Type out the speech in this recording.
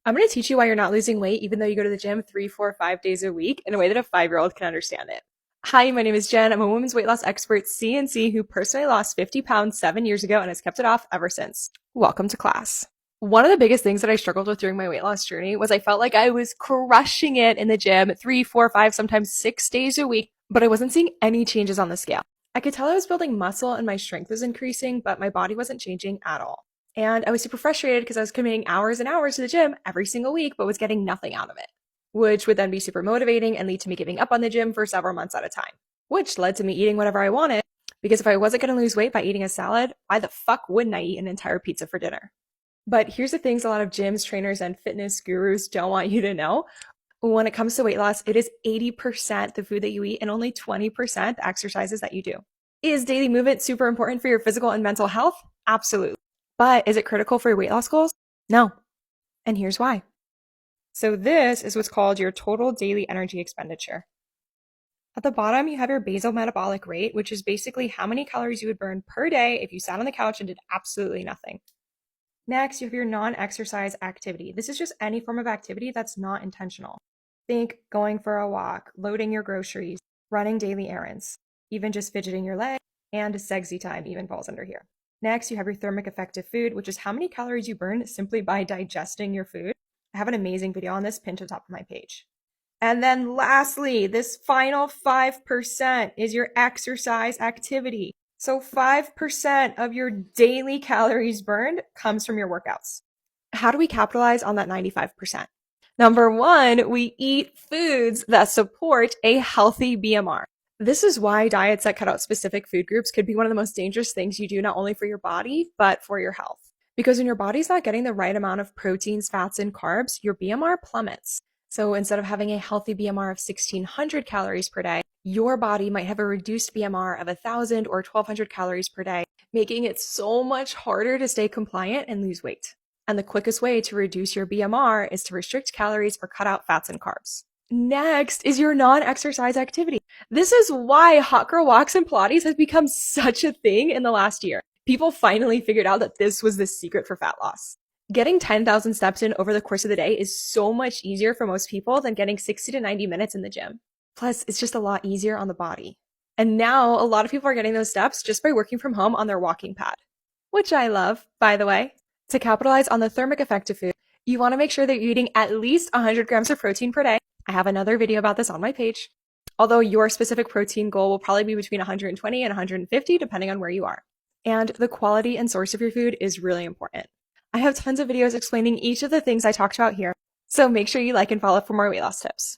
I'm going to teach you why you're not losing weight, even though you go to the gym 3, 4, 5 days a week in a way that a 5-year-old can understand it. Hi, my name is Jen. I'm a women's weight loss expert, CNC, who personally lost 50 pounds 7 years ago and has kept it off ever since. Welcome to class. One of the biggest things that I struggled with during my weight loss journey was I felt like I was crushing it in the gym 3, 4, 5, sometimes 6 days a week, but I wasn't seeing any changes on the scale. I could tell I was building muscle and my strength was increasing, but my body wasn't changing at all. And I was super frustrated because I was committing hours and hours to the gym every single week, but was getting nothing out of it, which would then be super motivating and lead to me giving up on the gym for several months at a time, which led to me eating whatever I wanted. Because if I wasn't going to lose weight by eating a salad, why the fuck wouldn't I eat an entire pizza for dinner? But here's the things a lot of gyms, trainers, and fitness gurus don't want you to know. When it comes to weight loss, it is 80% the food that you eat and only 20% the exercises that you do. Is daily movement super important for your physical and mental health? Absolutely. But is it critical for your weight loss goals? No. And here's why. So this is what's called your total daily energy expenditure. At the bottom, you have your basal metabolic rate, which is basically how many calories you would burn per day if you sat on the couch and did absolutely nothing. Next, you have your non-exercise activity. This is just any form of activity that's not intentional. Think going for a walk, loading your groceries, running daily errands, even just fidgeting your leg, and sexy time even falls under here. Next, you have your thermic effective food, which is how many calories you burn simply by digesting your food. I have an amazing video on this pinned to the top of my page. And then lastly, this final 5% is your exercise activity. So 5% of your daily calories burned comes from your workouts. How do we capitalize on that 95%? Number one, we eat foods that support a healthy BMR. This is why diets that cut out specific food groups could be one of the most dangerous things you do, not only for your body, but for your health. Because when your body's not getting the right amount of proteins, fats, and carbs, your BMR plummets. So instead of having a healthy BMR of 1,600 calories per day, your body might have a reduced BMR of 1,000 or 1,200 calories per day, making it so much harder to stay compliant and lose weight. And the quickest way to reduce your BMR is to restrict calories or cut out fats and carbs. Next is your non-exercise activity. This is why hot girl walks and Pilates has become such a thing in the last year. People finally figured out that this was the secret for fat loss. Getting 10,000 steps in over the course of the day is so much easier for most people than getting 60 to 90 minutes in the gym. Plus, it's just a lot easier on the body. And now a lot of people are getting those steps just by working from home on their walking pad, which I love, by the way. To capitalize on the thermic effect of food, you want to make sure that you're eating at least 100 grams of protein per day. I have another video about this on my page. Although your specific protein goal will probably be between 120 and 150, depending on where you are. And the quality and source of your food is really important. I have tons of videos explaining each of the things I talked about here, so make sure you like and follow for more weight loss tips.